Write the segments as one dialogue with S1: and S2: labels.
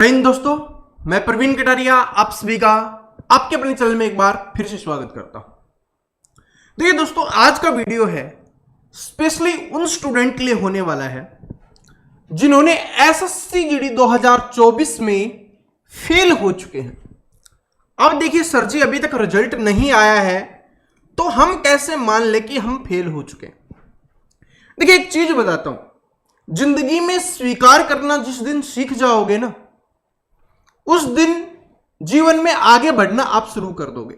S1: दोस्तों, मैं प्रवीण कटारिया आप सभी का आपके अपने चैनल में एक बार फिर से स्वागत करता हूं। देखिए दोस्तों, आज का वीडियो है स्पेशली उन स्टूडेंट के लिए होने वाला है जिन्होंने एसएससी जीडी 2024 में फेल हो चुके हैं। अब देखिए सर जी, अभी तक रिजल्ट नहीं आया है तो हम कैसे मान ले कि हम फेल हो चुके हैं। देखिए एक चीज बताता हूं, जिंदगी में स्वीकार करना जिस दिन सीख जाओगे ना, उस दिन जीवन में आगे बढ़ना आप शुरू कर दोगे।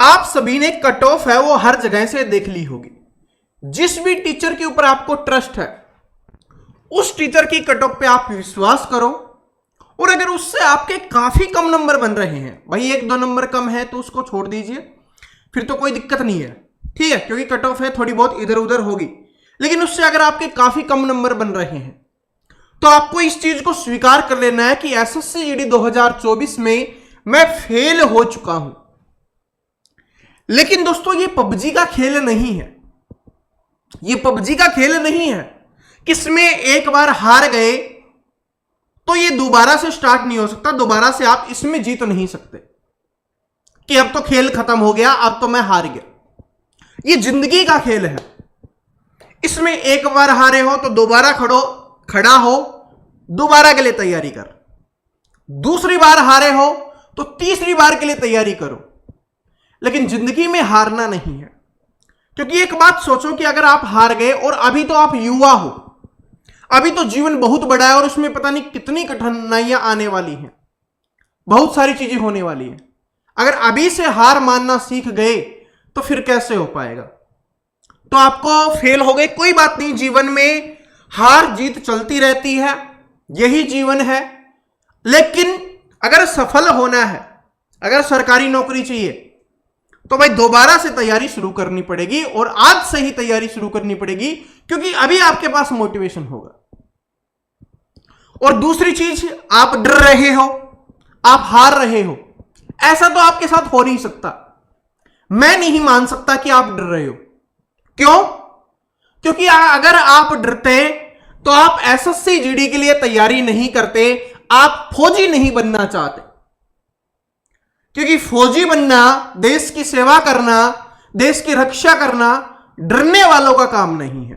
S1: आप सभी ने कट ऑफ है वो हर जगह से देख ली होगी। जिस भी टीचर के ऊपर आपको ट्रस्ट है उस टीचर की कट ऑफ पे आप विश्वास करो, और अगर उससे आपके काफी कम नंबर बन रहे हैं, भाई 1-2 नंबर कम है तो उसको छोड़ दीजिए, फिर तो कोई दिक्कत नहीं है, ठीक है, क्योंकि कट ऑफ है थोड़ी बहुत इधर उधर होगी। लेकिन उससे अगर आपके काफी कम नंबर बन रहे हैं तो आपको इस चीज को स्वीकार कर लेना है कि एसएससी जीडी 2024 में मैं फेल हो चुका हूं। लेकिन दोस्तों, ये पबजी का खेल नहीं है। ये पबजी का खेल नहीं है किसमें एक बार हार गए तो ये दोबारा से स्टार्ट नहीं हो सकता, दोबारा से आप इसमें जीत नहीं सकते कि अब तो खेल खत्म हो गया, अब तो मैं हार गया। ये जिंदगी का खेल है। इसमें एक बार हारे हो तो दोबारा खड़ा हो, दोबारा के लिए तैयारी कर। दूसरी बार हारे हो तो तीसरी बार के लिए तैयारी करो। लेकिन जिंदगी में हारना नहीं है, क्योंकि एक बात सोचो कि अगर आप हार गए और अभी तो आप युवा हो, अभी तो जीवन बहुत बड़ा है और उसमें पता नहीं कितनी कठिनाइयां आने वाली हैं, बहुत सारी चीजें होने वाली हैं। अगर अभी से हार मानना सीख गए तो फिर कैसे हो पाएगा। तो आपको फेल हो गए, कोई बात नहीं, जीवन में हार जीत चलती रहती है, यही जीवन है। लेकिन अगर सफल होना है, अगर सरकारी नौकरी चाहिए तो भाई दोबारा से तैयारी शुरू करनी पड़ेगी, और आज से ही तैयारी शुरू करनी पड़ेगी, क्योंकि अभी आपके पास मोटिवेशन होगा। और दूसरी चीज, आप डर रहे हो, आप हार रहे हो, ऐसा तो आपके साथ हो नहीं सकता। मैं नहीं मान सकता कि आप डर रहे हो। क्यों? क्योंकि अगर आप डरते तो आप एसएससी जीडी के लिए तैयारी नहीं करते, आप फौजी नहीं बनना चाहते। क्योंकि फौजी बनना, देश की सेवा करना, देश की रक्षा करना डरने वालों का काम नहीं है।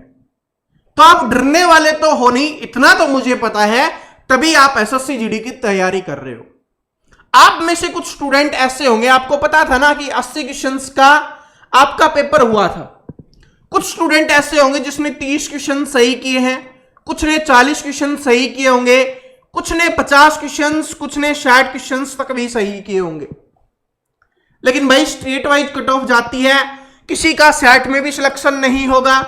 S1: तो आप डरने वाले तो हो नहीं, इतना तो मुझे पता है, तभी आप एसएससी जीडी की तैयारी कर रहे हो। आप में से कुछ स्टूडेंट ऐसे होंगे, आपको पता था ना कि 80 क्वेश्चंस का आपका पेपर हुआ था। कुछ स्टूडेंट ऐसे होंगे जिसने 30 क्वेश्चन सही किए हैं, कुछ ने 40 क्वेश्चन सही किए होंगे, कुछ ने 50 क्वेश्चन, कुछ ने 60 क्वेश्चन तक भी सही किए होंगे। लेकिन भाई स्टेट वाइज कट ऑफ जाती है, किसी का 60 में भी सिलेक्शन नहीं होगा,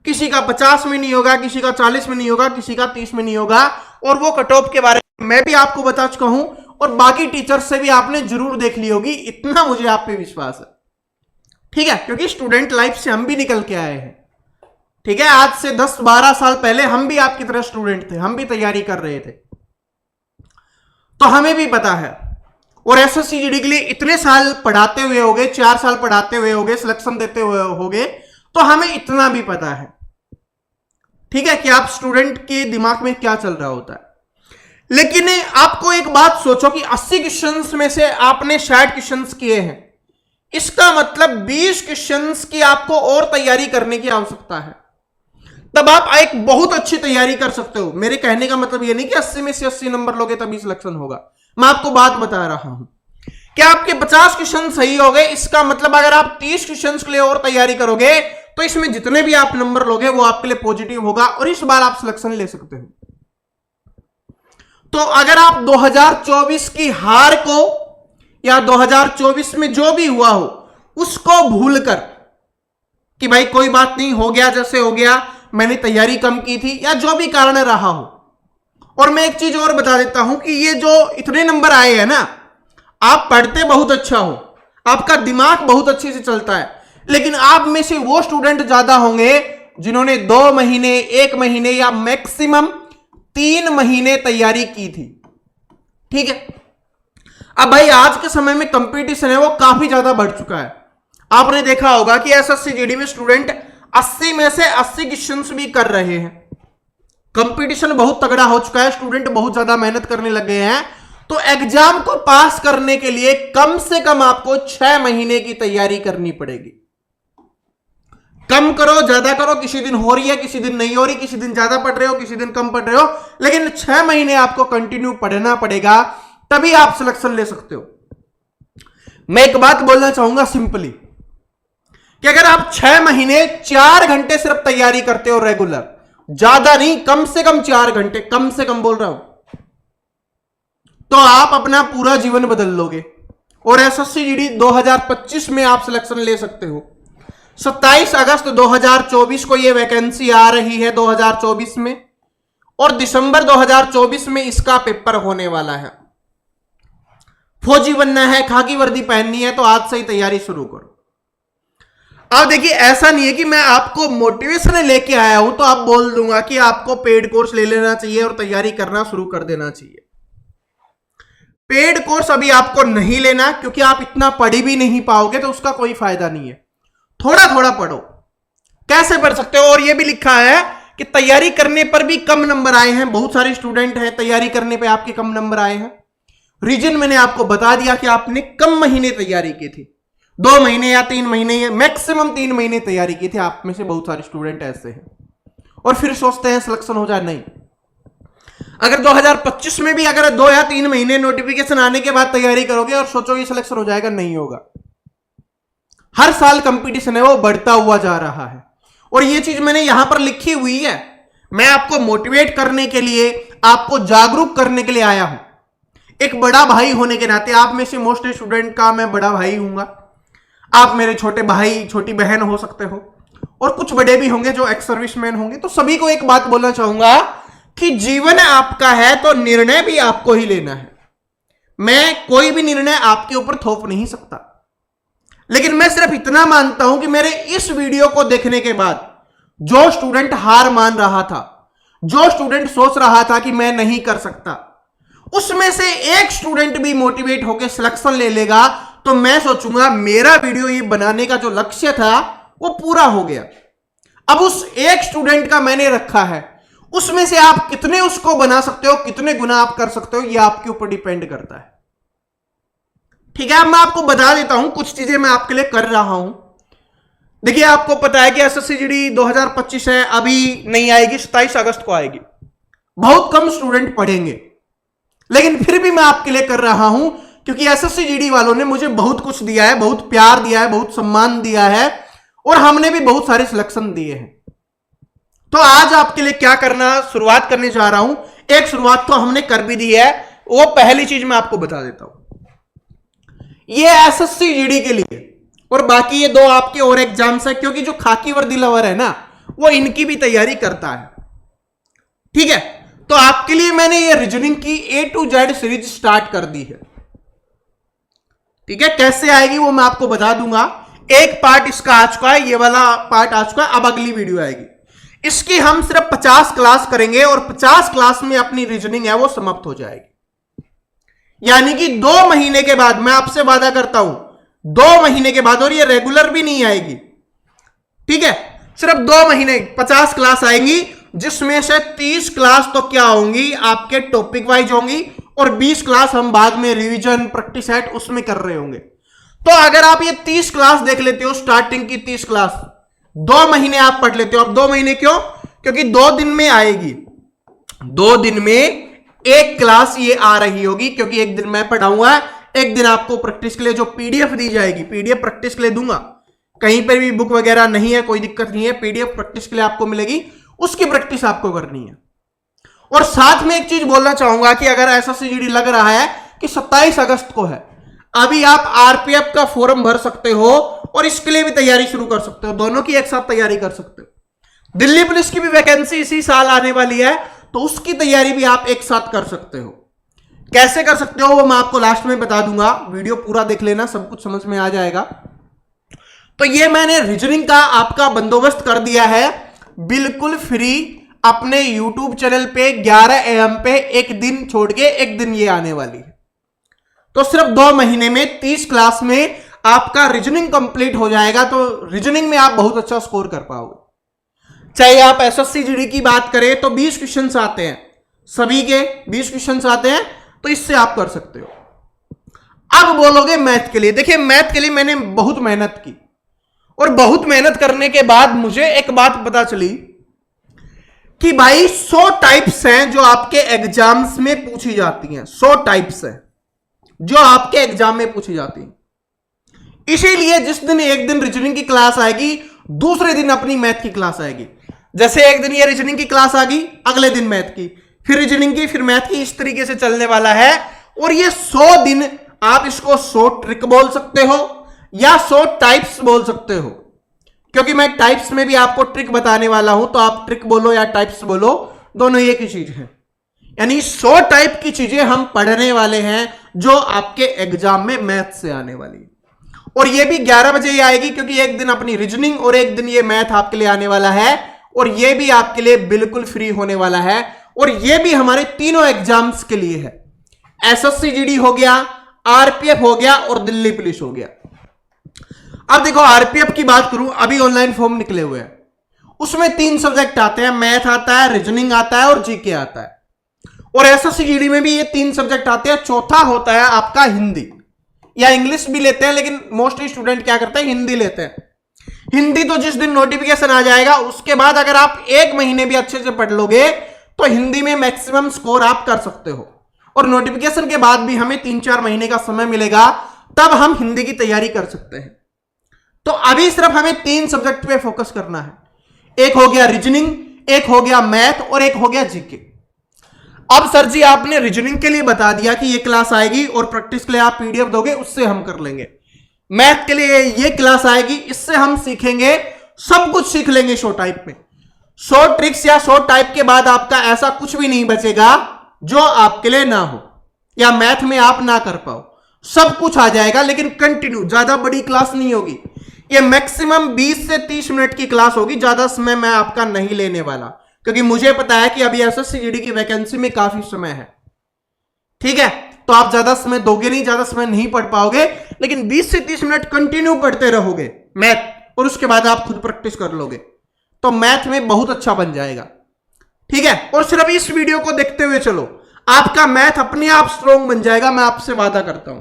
S1: किसी का 50 में नहीं होगा, किसी का 40 में नहीं होगा, किसी का 30 में नहीं होगा। और वो कट ऑफ के बारे में मैं भी आपको बता चुका हूं, और बाकी टीचर्स से भी आपने जरूर देख ली होगी, इतना मुझे आप पे विश्वास है, ठीक है, क्योंकि स्टूडेंट लाइफ से हम भी निकल के आए हैं। ठीक है, आज से 10-12 साल पहले हम भी आपकी तरह स्टूडेंट थे, हम भी तैयारी कर रहे थे, तो हमें भी पता है। और एसएससी जीडी के लिए इतने साल पढ़ाते हुए होगे, 4 साल पढ़ाते हुए होगे, सिलेक्शन देते हुए होगे, तो हमें इतना भी पता है, ठीक है, कि आप स्टूडेंट के दिमाग में क्या चल रहा होता है। लेकिन आपको एक बात सोचो कि 80 क्वेश्चंस में से आपने 60 क्वेश्चंस किए हैं, इसका मतलब 20 क्वेश्चंस की आपको और तैयारी करने की आवश्यकता है, तब आप एक बहुत अच्छी तैयारी कर सकते हो। मेरे कहने का मतलब यह नहीं कि 80 में से 80 नंबर लोगे तभी सिलेक्शन होगा। मैं आपको बात बता रहा हूं कि आपके 50 क्वेश्चन सही हो गए, इसका मतलब अगर आप 30 क्वेश्चन के लिए और तैयारी करोगे तो इसमें जितने भी आप नंबर लोगे वो आपके लिए पॉजिटिव होगा, और इस बार आप सिलेक्शन ले सकते हो। तो अगर आप 2024 की हार को या 2024 में जो भी हुआ हो उसको भूलकर कि भाई कोई बात नहीं, हो गया जैसे हो गया, मैंने तैयारी कम की थी या जो भी कारण रहा हो। और मैं एक चीज और बता देता हूं कि ये जो इतने नंबर आए हैं ना, आप पढ़ते बहुत अच्छा हो, आपका दिमाग बहुत अच्छे से चलता है, लेकिन आप में से वो स्टूडेंट ज्यादा होंगे जिन्होंने 2 महीने, 1 महीने या मैक्सिमम 3 महीने तैयारी की थी, ठीक है। अब भाई आज के समय में कंपटीशन है वो काफी ज्यादा बढ़ चुका है। आपने देखा होगा कि एसएससी जीडी में स्टूडेंट 80 में से 80 क्वेश्चंस भी कर रहे हैं, कंपटीशन बहुत तगड़ा हो चुका है, स्टूडेंट बहुत ज्यादा मेहनत करने लग गए हैं। तो एग्जाम को पास करने के लिए कम से कम आपको 6 महीने की तैयारी करनी पड़ेगी। कम करो ज्यादा करो, किसी दिन हो रही है किसी दिन नहीं हो रही, किसी दिन ज्यादा पढ़ रहे हो किसी दिन कम पढ़ रहे हो, लेकिन 6 महीने आपको कंटिन्यू पढ़ना पड़ेगा, तभी आप सिलेक्शन ले सकते हो। मैं एक बात बोलना चाहूंगा सिंपली कि अगर आप 6 महीने 4 घंटे सिर्फ तैयारी करते हो रेगुलर, ज्यादा नहीं, कम से कम 4 घंटे, कम से कम बोल रहा हूं, तो आप अपना पूरा जीवन बदल लोगे और एसएससी जीडी 2025 में आप सिलेक्शन ले सकते हो। 27 अगस्त 2024 को यह वैकेंसी आ रही है 2024 में, और दिसंबर 2024 में इसका पेपर होने वाला है। फौजी बनना है, खाकी वर्दी पहननी है, तो आज से ही तैयारी शुरू करो। अब देखिए, ऐसा नहीं है कि मैं आपको मोटिवेशन लेके आया हूं तो आप बोल दूंगा कि आपको पेड कोर्स ले लेना चाहिए और तैयारी करना शुरू कर देना चाहिए। पेड कोर्स अभी आपको नहीं लेना, क्योंकि आप इतना पढ़ भी नहीं पाओगे, तो उसका कोई फायदा नहीं है। थोड़ा थोड़ा पढ़ो। कैसे पढ़ सकते हो? और यह भी लिखा है कि तैयारी करने पर भी कम नंबर आए हैं। बहुत सारे स्टूडेंट हैं तैयारी करने पे आपके कम नंबर आए हैं। रीजन मैंने आपको बता दिया कि आपने कम महीने तैयारी की थी, 2 महीने या 3 महीने या मैक्सिमम 3 महीने तैयारी की थी। आप में से बहुत सारे स्टूडेंट ऐसे हैं और फिर सोचते हैं सिलेक्शन हो जाए। नहीं, अगर 2025 में भी अगर 2 या 3 महीने नोटिफिकेशन आने के बाद तैयारी करोगे और सोचोगे सिलेक्शन हो जाएगा, नहीं होगा। हर साल कंपटीशन है वो बढ़ता हुआ जा रहा है, और ये चीज मैंने यहां पर लिखी हुई है। मैं आपको मोटिवेट करने के लिए, आपको जागरूक करने के लिए आया हूं। एक बड़ा भाई होने के नाते, आप में से मोस्ट स्टूडेंट का मैं बड़ा भाई हूंगा, आप मेरे छोटे भाई छोटी बहन हो सकते हो, और कुछ बड़े भी होंगे जो एक्स सर्विसमैन होंगे। तो सभी को एक बात बोलना चाहूंगा कि जीवन आपका है तो निर्णय भी आपको ही लेना है। मैं कोई भी निर्णय आपके ऊपर थोप नहीं सकता, लेकिन मैं सिर्फ इतना मानता हूं कि मेरे इस वीडियो को देखने के बाद जो स्टूडेंट हार मान रहा था, जो स्टूडेंट सोच रहा था कि मैं नहीं कर सकता, उसमें से एक स्टूडेंट भी मोटिवेट होकर सिलेक्शन ले लेगा, तो मैं सोचूंगा मेरा वीडियो ये बनाने का जो लक्ष्य था वो पूरा हो गया। अब उस एक स्टूडेंट का मैंने रखा है, उसमें से आप कितने उसको बना सकते हो, कितने गुना आप कर सकते हो, ये आपके ऊपर डिपेंड करता है। ठीक है, अब मैं आपको बता देता हूं, कुछ चीजें मैं आपके लिए कर रहा हूं। देखिए, आपको पता है कि एसएससी जीडी 2025 है, अभी नहीं आएगी, 27 अगस्त को आएगी। बहुत कम स्टूडेंट पढ़ेंगे, लेकिन फिर भी मैं आपके लिए कर रहा हूं, क्योंकि एसएससी जीडी वालों ने मुझे बहुत कुछ दिया है, बहुत प्यार दिया है, बहुत सम्मान दिया है, और हमने भी बहुत सारे सिलेक्शन दिए हैं। तो आज आपके लिए क्या करना शुरुआत करने जा रहा हूं। एक शुरुआत तो हमने कर भी दी है, वो पहली चीज मैं आपको बता देता हूं। ये एसएससी जीडी के लिए, और बाकी ये 2 आपके और एग्जाम्स है, क्योंकि जो खाकी वर्दी लवर है ना, वो इनकी भी तैयारी करता है। ठीक है, तो आपके लिए मैंने ये रीजनिंग की A to Z series start कर दी है। ठीक है, कैसे आएगी वो मैं आपको बता दूंगा। एक पार्ट इसका आ चुका है, ये वाला पार्ट आ चुका है, अब अगली वीडियो आएगी। इसकी हम सिर्फ 50 क्लास करेंगे, और 50 क्लास में अपनी रीजनिंग है वो समाप्त हो जाएगी। यानी कि 2 महीने के बाद, मैं आपसे वादा करता हूं 2 महीने के बाद, और ये रेगुलर भी नहीं आएगी। ठीक है, सिर्फ 2 महीने 50 क्लास आएंगी, जिसमें से 30 क्लास तो क्या होंगी, आपके टॉपिक वाइज होंगी, और 20 क्लास हम बाद में रिवीजन प्रैक्टिस सेट उसमें कर रहे होंगे। तो अगर आप ये 30 क्लास देख लेते हो, स्टार्टिंग की 30 क्लास 2 महीने आप पढ़ लेते हो। अब 2 महीने क्यों? क्योंकि 2 दिन में आएगी, 2 दिन में एक क्लास ये आ रही होगी, क्योंकि एक दिन मैं पढ़ाऊंगा, एक दिन आपको प्रैक्टिस के लिए जो पीडीएफ दी जाएगी, पीडीएफ प्रैक्टिस के लिए दूंगा। कहीं पर भी बुक वगैरह नहीं है, कोई दिक्कत नहीं है, पीडीएफ प्रैक्टिस के लिए आपको मिलेगी, उसकी प्रैक्टिस आपको करनी है। और साथ में एक चीज बोलना चाहूंगा कि अगर एसएससी जीडी लग रहा है कि 27 अगस्त को है, अभी आप आरपीएफ का फॉर्म भर सकते हो और इसके लिए भी तैयारी शुरू कर सकते हो, दोनों की एक साथ तैयारी कर सकते हो। दिल्ली पुलिस की भी वैकेंसी इसी साल आने वाली है, तो उसकी तैयारी भी आप एक साथ कर सकते हो। कैसे कर सकते हो वो मैं आपको लास्ट में बता दूंगा, वीडियो पूरा देख लेना, सब कुछ समझ में आ जाएगा। तो ये मैंने रीजनिंग का आपका बंदोबस्त कर दिया है बिल्कुल फ्री, अपने YouTube चैनल पे 11 AM पे एक दिन छोड़ के एक दिन ये आने वाली है। तो सिर्फ 2 महीने में 30 क्लास में आपका रीजनिंग कंप्लीट हो जाएगा, तो रीजनिंग में आप बहुत अच्छा स्कोर कर पाओगे। चाहे आप एसएससी जीडी की बात करें तो 20 क्वेश्चंस आते हैं, सभी के 20 क्वेश्चंस आते हैं, तो इससे आप कर सकते हो। अब बोलोगे मैथ के लिए, देखिए मैथ के लिए मैंने बहुत मेहनत की और बहुत मेहनत करने के बाद मुझे एक बात पता चली कि भाई 100 टाइप्स हैं जो आपके एग्जाम्स में पूछी जाती हैं। 100 टाइप्स हैं जो आपके एग्जाम में पूछी जाती हैं। इसीलिए जिस दिन एक दिन रीजनिंग की क्लास आएगी, दूसरे दिन अपनी मैथ की क्लास आएगी। जैसे एक दिन ये रीजनिंग की क्लास आ गई, अगले दिन मैथ की, फिर रीजनिंग की, फिर मैथ की, इस तरीके से चलने वाला है। और ये 100 दिन आप इसको 100 ट्रिक बोल सकते हो या 100 टाइप्स बोल सकते हो, क्योंकि मैं टाइप्स में भी आपको ट्रिक बताने वाला हूं, तो आप ट्रिक बोलो या टाइप्स बोलो, दोनों एक ही चीज है। यानी 100 टाइप की चीजें हम पढ़ने वाले हैं जो आपके एग्जाम में मैथ से आने वाली है। और ये भी 11 बजे ही आएगी, क्योंकि एक दिन अपनी रीजनिंग और एक दिन ये मैथ आपके लिए आने वाला है, और ये भी आपके लिए बिल्कुल फ्री होने वाला है। और ये भी हमारे तीनों एग्जाम्स के लिए है, एसएससी जीडी हो गया, आरपीएफ हो गया और दिल्ली पुलिस हो गया। अब देखो आरपीएफ की बात करूं, अभी ऑनलाइन फॉर्म निकले हुए हैं, उसमें 3 सब्जेक्ट आते हैं, मैथ आता है, रीजनिंग आता है और जीके आता है। और एसएससी जीडी में भी ये 3 सब्जेक्ट आते हैं। चौथा होता है आपका हिंदी, या इंग्लिश भी लेते हैं, लेकिन मोस्टली स्टूडेंट क्या करते हैं, हिंदी लेते हैं। हिंदी तो जिस दिन नोटिफिकेशन आ जाएगा उसके बाद अगर आप 1 महीने भी अच्छे से पढ़ लोगे तो हिंदी में मैक्सिमम स्कोर आप कर सकते हो। और नोटिफिकेशन के बाद भी हमें 3-4 महीने का समय मिलेगा, तब हम हिंदी की तैयारी कर सकते हैं। तो अभी सिर्फ हमें 3 सब्जेक्ट पे फोकस करना है। एक हो गया रीजनिंग, एक हो गया मैथ और एक हो गया जीके। अब सर जी आपने रीजनिंग के लिए बता दिया कि ये क्लास आएगी और प्रैक्टिस के लिए आप पीडीएफ दोगे, उससे हम कर लेंगे। मैथ के लिए ये क्लास आएगी, इससे हम सीखेंगे, सब कुछ सीख लेंगे 100 टाइप में। 100 ट्रिक्स या 100 टाइप के बाद आपका ऐसा कुछ भी नहीं बचेगा जो आपके लिए ना हो या मैथ में आप ना कर पाओ, सब कुछ आ जाएगा। लेकिन कंटिन्यू, ज्यादा बड़ी क्लास नहीं होगी, ये मैक्सिमम 20 से 30 मिनट की क्लास होगी, ज्यादा समय मैं आपका नहीं लेने वाला, क्योंकि मुझे पता है कि अभी एसएससी जीडी की वैकेंसी में काफी समय है। ठीक है, तो आप ज्यादा समय दोगे नहीं, ज्यादा समय नहीं पढ़ पाओगे, लेकिन 20 से 30 मिनट कंटिन्यू पढ़ते रहोगे मैथ, और उसके बाद आप खुद प्रैक्टिस कर लोगे तो मैथ में बहुत अच्छा बन जाएगा। ठीक है, और सिर्फ इस वीडियो को देखते हुए चलो, आपका मैथ अपने आप स्ट्रॉन्ग बन जाएगा, मैं आपसे वादा करता हूं।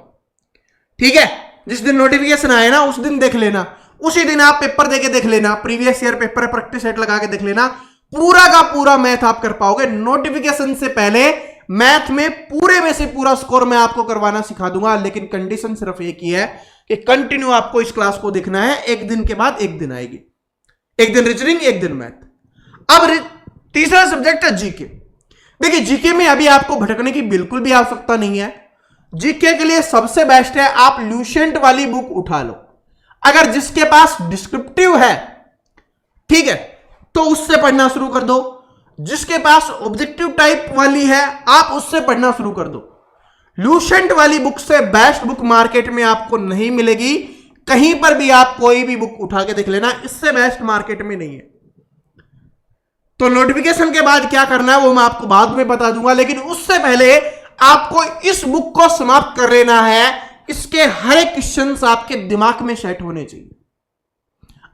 S1: ठीक है, जिस दिन नोटिफिकेशन आए ना उस दिन देख लेना, उसी दिन आप पेपर देके देख लेना, प्रीवियस ईयर पेपर है, प्रैक्टिस सेट लगा के देख लेना, पूरा का पूरा मैथ आप कर पाओगे। नोटिफिकेशन से पहले मैथ में पूरे में से पूरा स्कोर मैं आपको करवाना सिखा दूंगा, लेकिन कंडीशन सिर्फ एक ही है कि कंटिन्यू आपको इस क्लास को देखना है। एक दिन के बाद एक दिन आएगी, एक दिन रीजनिंग, एक दिन मैथ। अब तीसरा सब्जेक्ट है जीके। देखिए जीके में अभी आपको भटकने की बिल्कुल भी आवश्यकता नहीं है। जीके के लिए सबसे बेस्ट है आप ल्यूसेंट वाली बुक उठा लो, अगर जिसके पास डिस्क्रिप्टिव है, ठीक है, तो उससे पढ़ना शुरू कर दो। जिसके पास ऑब्जेक्टिव टाइप वाली है आप उससे पढ़ना शुरू कर दो। ल्यूसेंट वाली बुक से बेस्ट बुक मार्केट में आपको नहीं मिलेगी, कहीं पर भी आप कोई भी बुक उठा के देख लेना, इससे बेस्ट मार्केट में नहीं है। तो नोटिफिकेशन के बाद क्या करना है वो मैं आपको बाद में बता दूंगा, लेकिन उससे पहले आपको इस बुक को समाप्त कर लेना है। इसके हर एक क्वेश्चन आपके दिमाग में सेट होने चाहिए।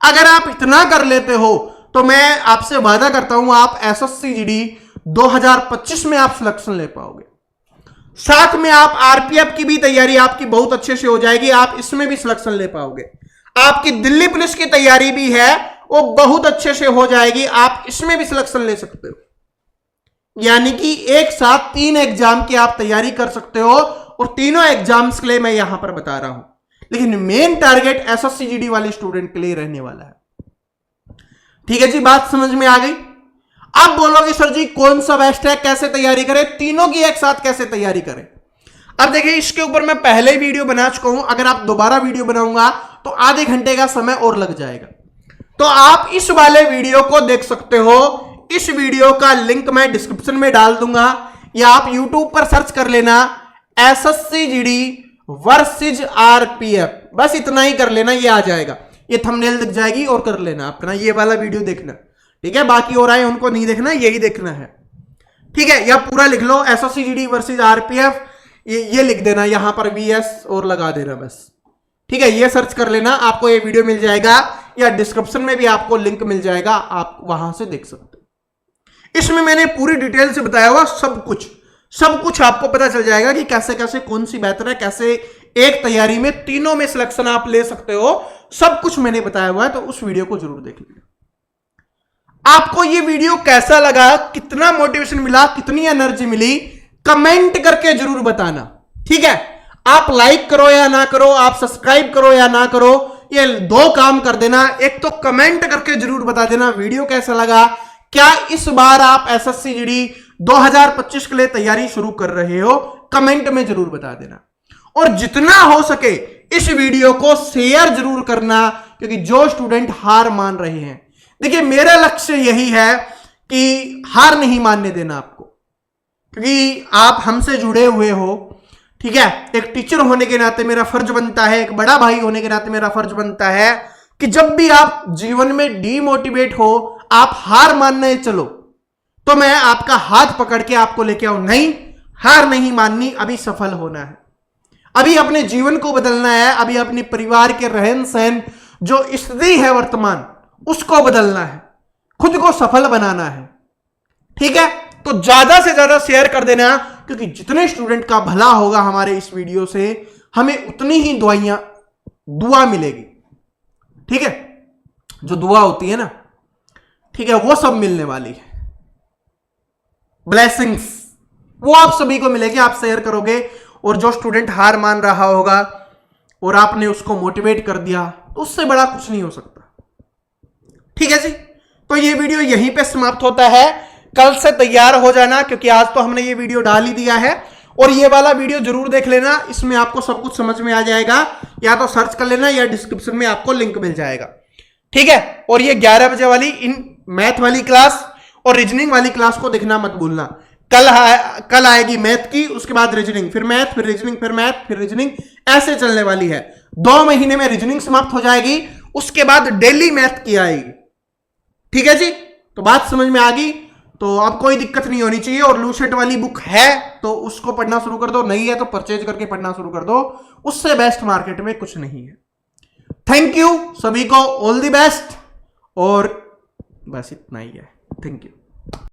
S1: अगर आप इतना कर लेते हो तो मैं आपसे वादा करता हूं आप एसएससी जीडी 2025 में आप सिलेक्शन ले पाओगे। साथ में आप आरपीएफ की भी तैयारी आपकी बहुत अच्छे से हो जाएगी, आप इसमें भी सिलेक्शन ले पाओगे। आपकी दिल्ली पुलिस की तैयारी भी है, वो बहुत अच्छे से हो जाएगी, आप इसमें भी सिलेक्शन ले सकते हो। यानी कि एक साथ 3 एग्जाम की आप तैयारी कर सकते हो, और तीनों एग्जाम्स के लिए मैं यहां पर बता रहा हूं, लेकिन मेन टारगेट एसएससी जीडी वाले स्टूडेंट के लिए रहने वाला है। ठीक है जी, बात समझ में आ गई। अब बोलोगे सर जी कौन सा बेस्ट है, कैसे तैयारी करें, तीनों की एक साथ कैसे तैयारी करें। अब देखिए इसके ऊपर मैं पहले ही वीडियो बना चुका हूं, अगर आप दोबारा वीडियो बनाऊंगा तो आधे घंटे का समय और लग जाएगा, तो आप इस वाले वीडियो को देख सकते हो। इस वीडियो का लिंक मैं डिस्क्रिप्शन में डाल दूंगा, या आप यूट्यूब पर सर्च कर लेना एसएससी जीडी वर्सेज आरपीएफ, बस इतना ही कर लेना, ये आ जाएगा, ये थंबनेल दिख जाएगी, और कर लेना अपना ये वाला वीडियो देखना। ठीक है, बाकी और आए उनको नहीं देखना, यही देखना है। ठीक है, या पूरा लिख लो एसएससी जीडी वर्सेज आरपीएफ, ये लिख देना, यहां पर वीएस और लगा देना बस। ठीक है, ये सर्च कर लेना, आपको ये वीडियो मिल जाएगा। या डिस्क्रिप्शन में भी आपको लिंक मिल जाएगा, आप वहां से देख सकते हो। इसमें मैंने पूरी डिटेल से बताया हुआ सब कुछ आपको पता चल जाएगा कि कैसे कैसे कौन सी बेहतर है, कैसे एक तैयारी में तीनों में सिलेक्शन आप ले सकते हो, सब कुछ मैंने बताया हुआ है। तो उस वीडियो को जरूर देख लीजिए। आपको ये वीडियो कैसा लगा, कितना मोटिवेशन मिला, कितनी एनर्जी मिली, कमेंट करके जरूर बताना, ठीक है। आप लाइक करो या ना करो, आप सब्सक्राइब करो या ना करो, ये दो काम कर देना। एक तो कमेंट करके जरूर बता देना वीडियो कैसा लगा। क्या इस बार आप एसएससी जीडी 2025 के लिए तैयारी शुरू कर रहे हो, कमेंट में जरूर बता देना। और जितना हो सके इस वीडियो को शेयर जरूर करना, क्योंकि जो स्टूडेंट हार मान रहे हैं, देखिए मेरा लक्ष्य यही है कि हार नहीं मानने देना आपको, क्योंकि आप हमसे जुड़े हुए हो, ठीक है। एक टीचर होने के नाते मेरा फर्ज बनता है, एक बड़ा भाई होने के नाते मेरा फर्ज बनता है कि जब भी आप जीवन में डीमोटिवेट हो, आप हार मानने चलो, तो मैं आपका हाथ पकड़ के आपको लेके आऊं, नहीं हार नहीं माननी, अभी सफल होना है, अभी अपने जीवन को बदलना है, अभी अपने परिवार के रहन सहन जो स्थिति है वर्तमान, उसको बदलना है, खुद को सफल बनाना है, ठीक है। तो ज्यादा से ज्यादा शेयर कर देना, क्योंकि जितने स्टूडेंट का भला होगा हमारे इस वीडियो से, हमें उतनी ही दुआ मिलेगी, ठीक है। जो दुआ होती है ना, ठीक है, वो सब मिलने वाली है, ब्लेसिंग्स वो आप सभी को मिलेगी, आप शेयर करोगे। और जो स्टूडेंट हार मान रहा होगा और आपने उसको मोटिवेट कर दिया, तो उससे बड़ा कुछ नहीं हो सकता, ठीक है जी। तो ये वीडियो यहीं पे समाप्त होता है। कल से तैयार हो जाना, क्योंकि आज तो हमने ये वीडियो डाल ही दिया है, और ये वाला वीडियो जरूर देख लेना, इसमें आपको सब कुछ समझ में आ जाएगा। या तो सर्च कर लेना या डिस्क्रिप्शन में आपको लिंक मिल जाएगा, ठीक है। और ये 11 बजे वाली इन मैथ वाली क्लास और रीजनिंग वाली क्लास को देखना मत भूलना। कल आएगी मैथ की, उसके बाद रीजनिंग, फिर मैथ, फिर रीजनिंग, फिर मैथ, फिर रीजनिंग, ऐसे चलने वाली है। 2 महीने में रीजनिंग समाप्त हो जाएगी, उसके बाद डेली मैथ की आएगी, ठीक है जी। तो बात समझ में आ गई, तो अब कोई दिक्कत नहीं होनी चाहिए। और लूसेट वाली बुक है तो उसको पढ़ना शुरू कर दो, नहीं है तो परचेज करके पढ़ना शुरू कर दो, उससे बेस्ट मार्केट में कुछ नहीं है। थैंक यू सभी को, ऑल द बेस्ट, और बस इतना ही है। Thank you.